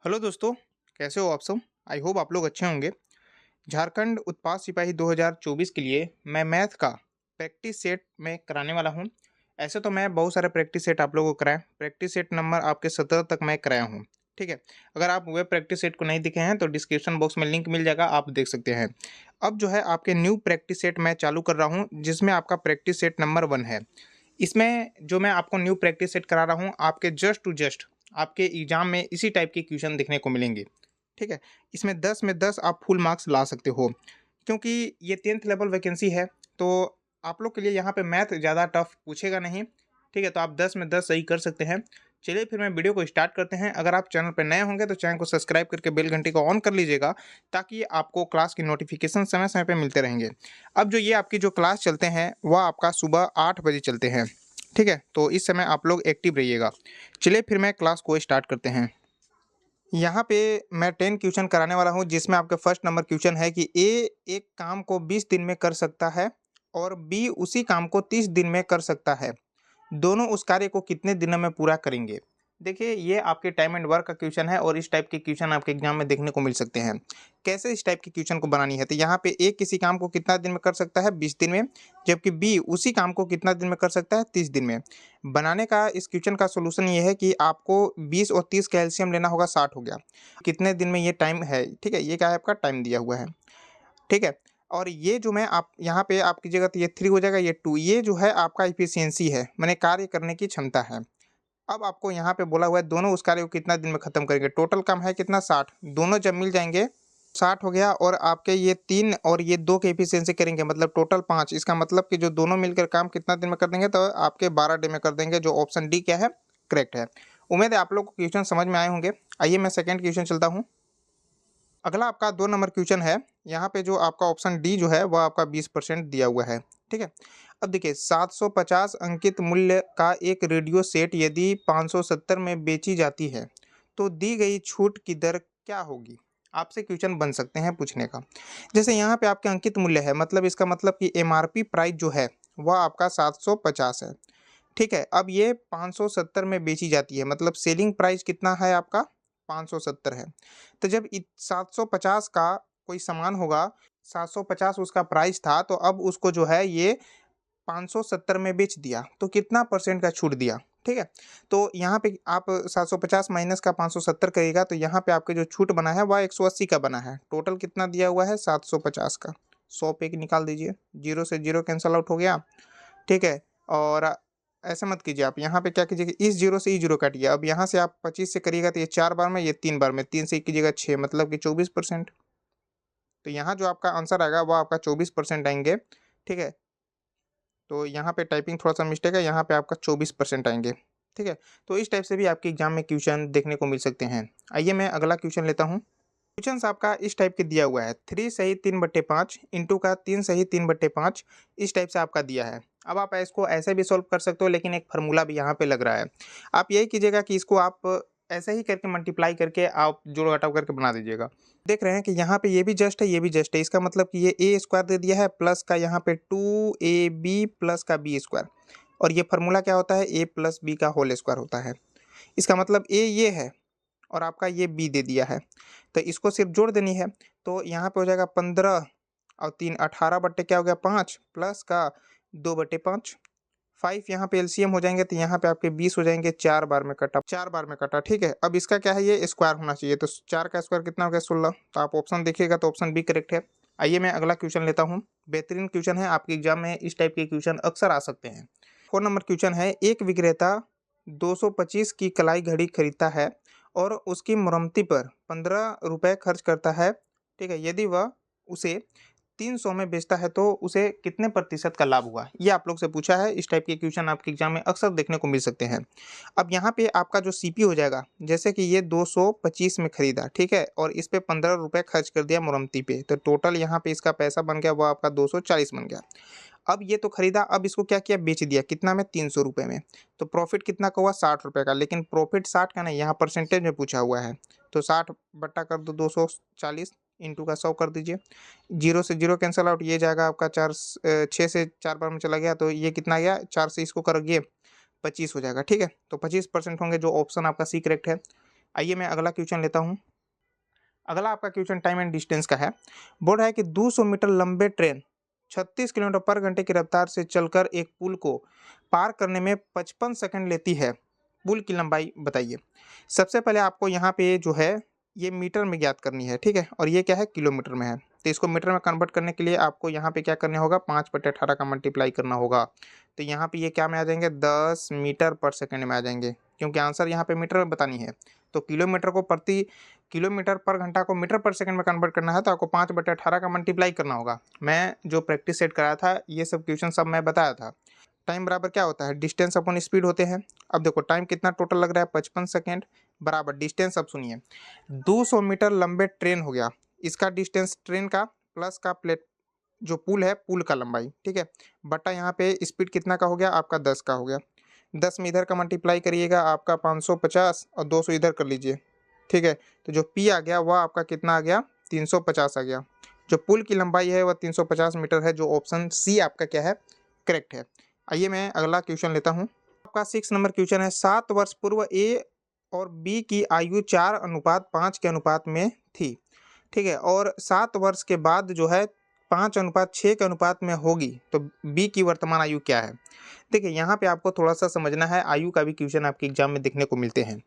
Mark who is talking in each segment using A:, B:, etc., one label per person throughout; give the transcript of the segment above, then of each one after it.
A: Hello दोस्तों, कैसे हो आप सब? आई होप आप लोग अच्छे होंगे। झारखंड उत्पाद सिपाही 2024 के लिए मैं मैथ का प्रैक्टिस सेट में कराने वाला हूँ। ऐसे तो मैं बहुत सारे प्रैक्टिस सेट आप लोगों को कराएँ, प्रैक्टिस सेट नंबर आपके 17 तक मैं कराया हूँ, ठीक है? अगर आप वेब प्रैक्टिस सेट को नहीं दिखे हैं तो डिस्क्रिप्शन बॉक्स में लिंक मिल जाएगा, आप देख सकते हैं। अब जो है आपके न्यू प्रैक्टिस सेट मैं चालू कर रहा हूँ, जिसमें आपका प्रैक्टिस सेट नंबर 1 है। इसमें जो मैं आपको न्यू प्रैक्टिस सेट करा रहा हूँ, आपके जस्ट टू जस्ट आपके एग्ज़ाम में इसी टाइप के क्वेश्चन देखने को मिलेंगे, ठीक है? इसमें 10 में 10 आप फुल मार्क्स ला सकते हो, क्योंकि ये 10th लेवल वैकेंसी है, तो आप लोग के लिए यहाँ पे मैथ ज़्यादा टफ पूछेगा नहीं, ठीक है? तो आप 10 में 10 सही कर सकते हैं। चलिए फिर मैं वीडियो को स्टार्ट करते हैं। अगर आप चैनल पे नए होंगे तो चैनल को सब्सक्राइब करके बेल घंटी को ऑन कर लीजिएगा, ताकि आपको क्लास की नोटिफ़िकेशन समय-समय पे मिलते रहेंगे। अब जो ये आपकी जो क्लास चलते हैं, वह आपका सुबह 8 बजे चलते हैं, ठीक है? तो इस समय आप लोग एक्टिव रहिएगा। चलिए फिर मैं क्लास को स्टार्ट करते हैं। यहाँ पे मैं 10 क्वेश्चन कराने वाला हूँ, जिसमें आपका फर्स्ट नंबर क्वेश्चन है कि ए एक काम को 20 दिन में कर सकता है और बी उसी काम को 30 दिन में कर सकता है। दोनों उस कार्य को कितने दिनों में पूरा करेंगे? देखिए, ये आपके टाइम एंड वर्क का क्वेश्चन है और इस टाइप के क्वेश्चन आपके एग्जाम में देखने को मिल सकते हैं। कैसे इस टाइप के क्वेश्चन को बनानी है? तो यहाँ पे ए किसी काम को कितना दिन में कर सकता है? 20 दिन में, जबकि बी उसी काम को कितना दिन में कर सकता है? 30 दिन में। बनाने का इस क्वेश्चन का सॉल्यूशन ये है कि आपको 20 और 30 का एलसीएम लेना होगा, 60 हो गया। कितने दिन में ये टाइम है, ठीक है? ये क्या है, आपका टाइम दिया हुआ है, ठीक है? और ये जो मैं आप यहाँ पे आप कीजिएगा तो ये 3 हो जाएगा, ये 2, ये जो है आपका एफिशिएंसी है, माने कार्य करने की क्षमता है। अब आपको यहाँ पे बोला हुआ है दोनों उस कार्य को कितना दिन में खत्म करेंगे। टोटल काम है कितना, 60। दोनों जब मिल जाएँगे 60 हो गया, और आपके ये 3 और ये 2 की एफिशिएंसी करेंगे, मतलब टोटल 5। इसका मतलब कि जो दोनों मिलकर काम कितना दिन में कर देंगे, तो आपके 12 डे में कर देंगे, जो ऑप्शन डी क्या है, करेक्ट है। उम्मीद है आप लोग को क्वेश्चन समझ में आए होंगे। आइए मैं सेकंड क्वेश्चन चलता हूँ। अगला आपका 2 नंबर क्वेश्चन है। यहाँ पे जो आपका ऑप्शन डी जो है वह आपका 20% दिया हुआ है, ठीक है? अब देखिए, 750 अंकित मूल्य का एक रेडियो सेट यदि 570 में बेची जाती है, तो दी गई छूट की दर क्या होगी? आपसे क्वेश्चन बन सकते हैं पूछने का। जैसे यहाँ पे आपके अंकित मूल्य है, मतलब इसका मतलब कि एमआरपी प्राइस जो है वह आपका 750 है, ठीक है? अब ये 570 में बेची जाती है, मतलब सेलिंग प्राइस कितना है आपका? 570 है। तो जब 750 का कोई सामान होगा, 750 उसका प्राइस था, तो अब उसको जो है ये 570 में बेच दिया, तो कितना परसेंट का छूट दिया, ठीक है? तो यहाँ पे आप 750 माइनस का 570 करिएगा, तो यहाँ पे आपके जो छूट बना है वह 180 का बना है। टोटल कितना दिया हुआ है? 750 का। 100 पे निकाल दीजिए, 0 से 0 कैंसल आउट हो गया, ठीक है? और ऐसा मत कीजिए, आप यहाँ पे क्या कीजिए कि इस 0 से ये 0 काटिए। अब यहाँ से आप 25 से करिएगा तो ये 4 बार में, ये 3 बार में, 3 से कीजिएगा 6, मतलब कि 24%। तो यहाँ जो आपका आंसर आएगा वो आपका 24% आएँगे, ठीक है? तो यहाँ पे टाइपिंग थोड़ा-सा मिस्टेक है, यहाँ पे आपका 24% आएँगे, ठीक है? तो इस टाइप से भी आपके एग्ज़ाम में क्वेश्चन देखने को मिल सकते हैं। आइए मैं अगला क्वेश्चन लेता हूँ। क्वेश्चंस आपका इस टाइप के दिया हुआ है, 3 सही 3/5 इंटू का 3 सही 3/5, इस टाइप से आपका दिया है। अब आप इसको ऐसे भी सॉल्व कर सकते हो, लेकिन एक फ़ॉर्मूला भी यहाँ पे लग रहा है। आप यही कीजिएगा कि इसको आप ऐसे ही करके मल्टीप्लाई करके आप जोड़-घटाव करके बना दीजिएगा। देख रहे हैं कि यहाँ पे ये भी जस्ट है, ये भी जस्ट है। इसका मतलब कि ये ए स्क्वायर दे दिया है, प्लस का यहाँ पे 2ab प्लस का बी स्क्वायर, और ये फ़ॉर्मूला क्या होता है? a प्लस b का होल स्क्वायर होता है। इसका मतलब a ये है और आपका ये बी दे दिया है, तो इसको सिर्फ जोड़ देनी है। तो यहाँ पे हो जाएगा 15 और 3 18 बट्टे क्या हो गया, 5 प्लस का 2/5, 5 यहाँ पे एलसीएम हो जाएंगे, तो यहाँ पे आपके 20 हो जाएंगे, 4 बार में कटा, 4 बार में कटा, ठीक है? अब इसका क्या है, ये स्क्वायर होना चाहिए, तो 4 का स्क्वायर कितना हो गया, 16। तो आप ऑप्शन देखिएगा तो ऑप्शन बी करेक्ट है। आइए मैं अगला क्वेश्चन लेता हूँ। बेहतरीन क्वेश्चन है, आपके एग्जाम में इस टाइप के क्वेश्चन अक्सर आ सकते हैं। 4 नंबर क्वेश्चन है, एक विक्रेता 225 की कलाई घड़ी खरीदता है और उसकी मरम्मती पर 15 रुपये खर्च करता है, ठीक है? यदि वह उसे 300 में बेचता है, तो उसे कितने प्रतिशत का लाभ हुआ? ये आप लोग से पूछा है। इस टाइप के क्वेश्चन आपके एग्जाम में अक्सर देखने को मिल सकते हैं। अब यहाँ पे आपका जो सीपी हो जाएगा, जैसे कि ये 225 में खरीदा, ठीक है? और इस पे 15 रुपये खर्च कर दिया मुरम्मती पे, तो टोटल यहाँ पे इसका पैसा बन गया वो आपका 240 बन गया। अब ये तो खरीदा, अब इसको क्या किया, बेच दिया, कितना में, 300 रुपये में। तो प्रॉफिट कितना का हुआ, 60 रुपये का, लेकिन प्रॉफिट 60 का नहीं, यहाँ परसेंटेज में पूछा हुआ है। तो 60 बट्टा कर दो 240, इंटू का 100 कर दीजिए। 0 से 0 कैंसल आउट, ये जाएगा आपका 6 से 4 बार में चला गया, तो ये कितना गया, 4 से इसको करोगे 25 हो जाएगा, ठीक है? तो 25% होंगे, जो ऑप्शन आपका सी करेक्ट है। आइए मैं अगला क्वेश्चन लेता हूँ। अगला आपका क्वेश्चन टाइम एंड डिस्टेंस का है। बोल रहा है कि 200 मीटर लंबे ट्रेन 36 किलोमीटर पर घंटे की रफ्तार से चलकर एक पुल को पार करने में 55 सेकंड लेती है। पुल की लंबाई बताइए। सबसे पहले आपको यहाँ पे जो है ये मीटर में ज्ञात करनी है, ठीक है, और ये क्या है, किलोमीटर में है। तो इसको मीटर में कन्वर्ट करने के लिए आपको यहाँ पे क्या करना होगा, 5/18 का मल्टीप्लाई करना होगा। तो यहाँ पे ये क्या में आ जाएंगे, 10 मीटर पर सेकंड में आ जाएंगे, क्योंकि आंसर यहाँ पे मीटर में बतानी है। तो किलोमीटर को प्रति किलोमीटर पर घंटा को मीटर पर सेकंड में कन्वर्ट करना है, तो आपको 5/18 का मल्टीप्लाई करना होगा। मैं जो प्रैक्टिस सेट कराया था ये सब क्वेश्चन सब मैं बताया था। टाइम बराबर क्या होता है, डिस्टेंस अपॉन स्पीड होते हैं। अब देखो टाइम कितना टोटल लग रहा है, 55 सेकेंड बराबर डिस्टेंस। अब सुनिए, 200 मीटर लंबे ट्रेन हो गया, इसका डिस्टेंस ट्रेन का प्लस का प्लेट जो पुल है पुल का लंबाई, ठीक है, बटा यहाँ पे स्पीड कितना का हो गया, आपका 10 का हो गया। 10 में इधर का मल्टीप्लाई करिएगा, आपका 550 और 200 इधर कर लीजिए, ठीक है। तो जो पी आ गया वह आपका कितना आ गया, 350 आ गया। जो पुल की लंबाई है वह 350 मीटर है, जो ऑप्शन सी आपका क्या है, करेक्ट है। आइए मैं अगला क्वेश्चन लेता हूँ। आपका 6 नंबर क्वेश्चन है। 7 वर्ष पूर्व ए और बी की आयु 4:5 के अनुपात में थी, ठीक है, और 7 वर्ष के बाद जो है 5:6 के अनुपात में होगी, तो बी की वर्तमान आयु क्या है। देखिए यहाँ पे आपको थोड़ा सा समझना है, आयु का भी क्वेश्चन आपके एग्जाम में देखने को मिलते हैं।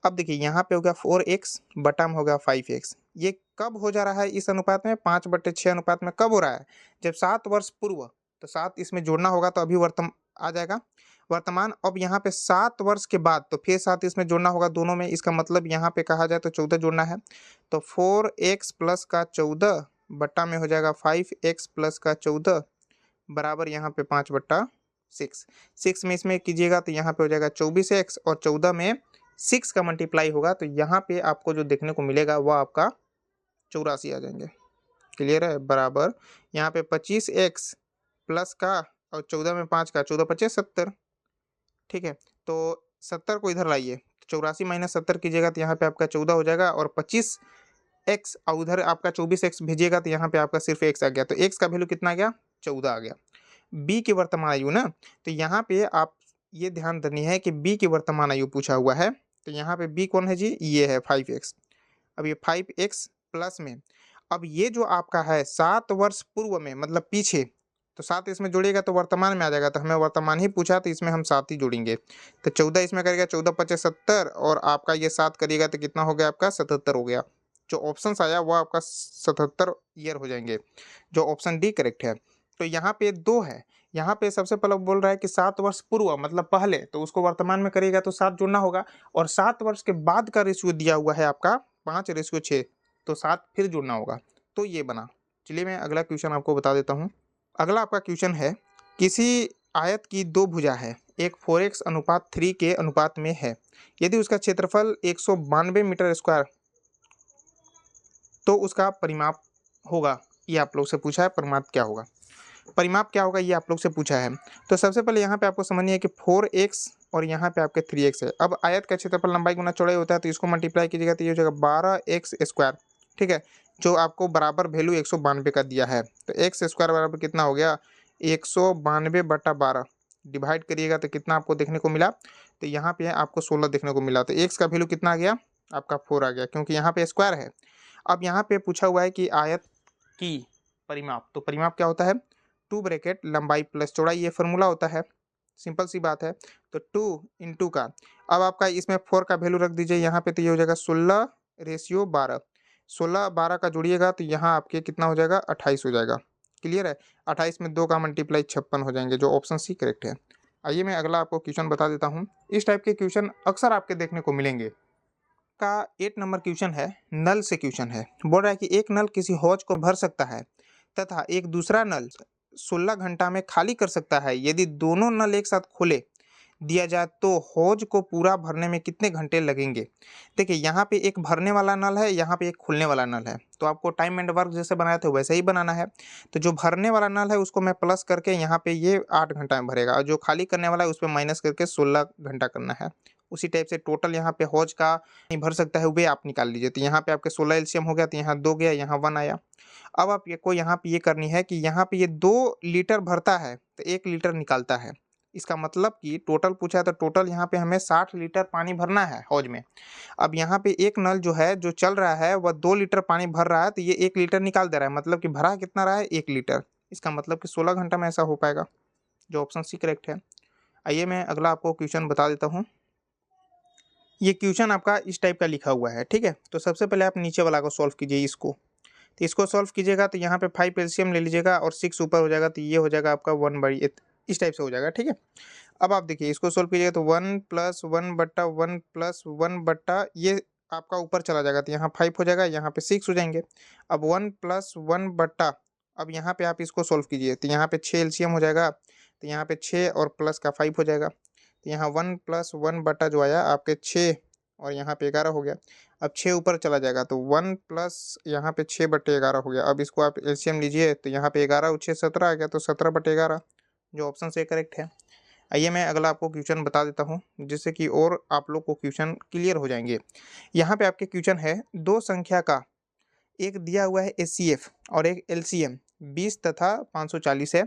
A: अब देखिए यहाँ पे हो गया 4x बटा में हो गया 5x, ये कब हो जा रहा है इस अनुपात में, 5/6 अनुपात में कब हो रहा है, जब 7 वर्ष पूर्व, तो 7 इसमें जोड़ना होगा तो अभी आ जाएगा वर्तमान। अब यहाँ पे 7 वर्ष के बाद तो फिर 7 इसमें जोड़ना होगा दोनों में, इसका मतलब यहाँ पे कहा जाए तो 14 जोड़ना है। तो 4x प्लस का 14 बट्टा में हो जाएगा 5x प्लस का 14 बराबर यहाँ पे 5/6। 6 में इसमें कीजिएगा तो यहाँ पे हो जाएगा 24x, और 14 में 6 का मल्टीप्लाई होगा तो यहाँ पे आपको जो देखने को मिलेगा वह आपका 84 आ जाएंगे। क्लियर है, बराबर यहाँ पे 25x प्लस का और 14 में 5 का, 14×5 = 70, ठीक है। तो 70 को इधर लाइए, 84 - 70 कीजिएगा तो यहाँ पे आपका 14 हो जाएगा, और 25x और उधर आपका 24x भेजिएगा तो यहाँ पे आपका सिर्फ x आ गया। तो x का वैल्यू कितना आ गया, 14 आ गया। b की वर्तमान आयु ना, तो यहाँ पे आप ये ध्यान देनी है कि b की वर्तमान आयु पूछा हुआ है, तो यहाँ पे b कौन है जी, ये है 5x। अब ये 5x प्लस में, अब ये जो आपका है 7 वर्ष पूर्व में मतलब पीछे, तो 7 इसमें जोड़िएगा तो वर्तमान में आ जाएगा, तो हमें वर्तमान ही पूछा तो इसमें हम 7 ही जोड़ेंगे। तो 14 इसमें करेगा, 14×5 = 70, और आपका ये 7 करिएगा तो कितना हो गया आपका, 77 हो गया। जो ऑप्शन आया वो आपका 77 ईयर हो जाएंगे, जो ऑप्शन डी करेक्ट है। तो यहाँ पे 2 है, यहाँ पे सबसे पहले बोल रहा है कि 7 वर्ष पूर्व मतलब पहले, तो उसको वर्तमान में करिएगा तो 7 जोड़ना होगा, और 7 वर्ष के बाद का रेशियो दिया हुआ है आपका 5:6, तो 7 फिर जोड़ना होगा, तो ये बना। चलिए मैं अगला क्वेश्चन आपको बता देता हूँ। अगला आपका क्वेश्चन है, किसी आयत की 2 भुजा है, एक 4x/3 के अनुपात में है, यदि उसका क्षेत्रफल 192 मीटर स्क्वायर तो उसका परिमाप होगा। ये आप लोग से पूछा है, परिमाप क्या होगा, परिमाप क्या होगा ये आप लोग से पूछा है। तो सबसे पहले यहाँ पे आपको समझनी है कि 4x और यहाँ पे आपके 3x है। अब आयत का क्षेत्रफल लंबाई गुना चौड़ाई होता है, तो इसको मल्टीप्लाई कीजिएगा तो ये हो जाएगा 12x², ठीक है, जो आपको बराबर वैल्यू 192 का दिया है। तो x² बराबर कितना हो गया, 192/12, डिवाइड करिएगा तो कितना आपको देखने को मिला, तो यहाँ पे आपको 16 देखने को मिला। तो x का वैल्यू कितना आ गया, आपका 4 आ गया, क्योंकि यहाँ पे स्क्वायर है। अब यहाँ पे पूछा हुआ है कि आयत की परिमाप, तो परिमाप क्या होता है, 2 ब्रैकेट लंबाई प्लस चौड़ाई, ये फार्मूला होता है, सिंपल सी बात है। तो 2 × का, अब आपका इसमें 4 का वैल्यू रख दीजिए यहाँ पे, तो ये हो जाएगा 16:12, 16 12 का जोड़िएगा तो यहाँ आपके कितना हो जाएगा, 28 हो जाएगा। क्लियर है, 28 में 2 का मल्टीप्लाई 56 हो जाएंगे, जो ऑप्शन सी करेक्ट है। आइए मैं अगला आपको क्वेश्चन बता देता हूँ। इस टाइप के क्वेश्चन अक्सर आपके देखने को मिलेंगे। का 8 नंबर क्वेश्चन है, नल से क्वेश्चन है। बोल रहा है कि एक नल किसी हौज को भर सकता है तथा एक दूसरा नल 16 घंटा में खाली कर सकता है। यदि दोनों नल एक साथ खोले दिया जाए तो हौज को पूरा भरने में कितने घंटे लगेंगे। देखिए यहाँ पे एक भरने वाला नल है, यहाँ पे एक खुलने वाला नल है, तो आपको टाइम एंड वर्क जैसे बनाए थे वैसे ही बनाना है। तो जो भरने वाला नल है उसको मैं प्लस करके यहाँ पे ये 8 घंटा में भरेगा, और जो खाली करने वाला है उस पर माइनस करके 16 घंटा करना है। उसी टाइप से टोटल यहाँ पे हौज का नहीं भर सकता है वे आप निकाल लीजिए। तो यहाँ पे आपके 16 एलसीएम हो गया, तो यहाँ 2 गया, यहाँ 1 आया। अब आप ये को यहाँ पे ये करनी है कि यहाँ पे ये 2 लीटर भरता है तो 1 लीटर निकालता है, इसका मतलब कि टोटल पूछा है तो टोटल यहाँ पे हमें 60 लीटर पानी भरना है हौज में। अब यहाँ पे एक नल जो है जो चल रहा है वह 2 लीटर पानी भर रहा है, तो ये 1 लीटर निकाल दे रहा है, मतलब कि भरा कितना रहा है 1 लीटर। इसका मतलब कि 16 घंटा में ऐसा हो पाएगा, जो ऑप्शन सी करेक्ट है। आइए मैं अगला आपको क्वेश्चन बता देता हूँ। ये क्वेश्चन आपका इस टाइप का लिखा हुआ है, ठीक है। तो सबसे पहले आप नीचे वाला को सॉल्व कीजिए इसको। तो इसको सॉल्व कीजिएगा तो यहाँ पे 5 एलसीएम ले लीजिएगा और 6 ऊपर हो जाएगा, तो ये हो जाएगा आपका 1/8, इस टाइप से हो जाएगा, ठीक है। अब आप देखिए इसको सॉल्व कीजिएगा तो 1 + 1/1 + 1 ये आपका ऊपर चला जाएगा, तो यहाँ 5 हो जाएगा, यहाँ पे 6 हो जाएंगे। अब 1 + 1 अब यहाँ पे आप इसको सॉल्व कीजिए तो यहाँ पे 6 एलसीएम हो जाएगा, तो यहाँ पे 6 और प्लस का 5 हो जाएगा। तो यहाँ 1 + 1 जो आया आपके 6 और यहाँ पे 11 हो गया। अब 6 ऊपर चला जाएगा तो 1 प्लस यहाँ पे 6/11 हो गया। अब इसको आप एलसीएम लीजिए तो यहाँ पे 11 और 6 17 आ गया, तो 17/11 जो ऑप्शन से करेक्ट है। आइए मैं अगला आपको क्वेश्चन बता देता हूँ, जिससे कि और आप लोग को क्वेश्चन क्लियर हो जाएंगे। यहाँ पे आपके क्वेश्चन है, दो संख्या का एक दिया हुआ है एचसीएफ और एक एलसीएम 20 तथा 540 है।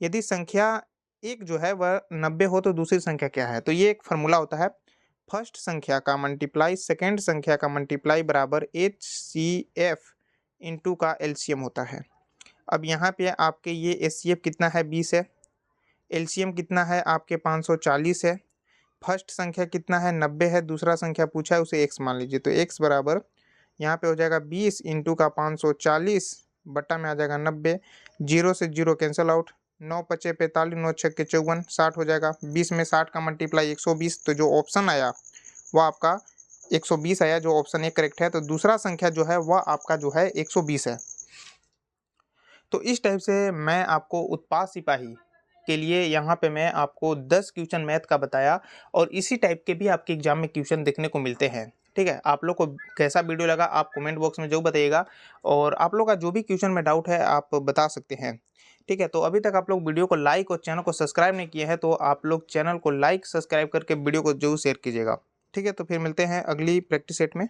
A: यदि संख्या एक जो है वह 90 हो तो दूसरी संख्या क्या है। तो ये एक फार्मूला होता है, फर्स्ट संख्या का मल्टीप्लाई सेकंड संख्या का मल्टीप्लाई बराबर एचसीएफ इंटू का एलसीएम होता है। अब यहाँ पे आपके ये एचसीएफ कितना है 20 है, एलसीएम कितना है आपके 540 है, फर्स्ट संख्या कितना है 90 है, दूसरा संख्या पूछा है उसे x मान लीजिए। तो x बराबर यहाँ पे हो जाएगा 20 इंटू का 540 बट्टा में आ जाएगा 90, 0 से 0 कैंसिल आउट, 9 × 5 = 45, 9 × 6 = 54, 60 हो जाएगा। 20 में 60 का मल्टीप्लाई 120, तो जो ऑप्शन आया वह आपका 120 आया, जो ऑप्शन ए करेक्ट है। तो दूसरा संख्या जो है वह आपका जो है 120 है। तो इस टाइप से मैं आपको उत्पाद सिपाही के लिए यहाँ पे मैं आपको 10 क्वेश्चन मैथ का बताया, और इसी टाइप के भी आपके एग्जाम में क्वेश्चन देखने को मिलते हैं, ठीक है। आप लोग को कैसा वीडियो लगा आप कमेंट बॉक्स में जरूर बताइएगा, और आप लोग का जो भी क्वेश्चन में डाउट है आप बता सकते हैं, ठीक है। तो अभी तक आप लोग वीडियो को लाइक और चैनल को सब्सक्राइब नहीं किए हैं तो आप लोग चैनल को लाइक सब्सक्राइब करके वीडियो को जरूर शेयर कीजिएगा, ठीक है। तो फिर मिलते हैं अगली प्रैक्टिस सेट में।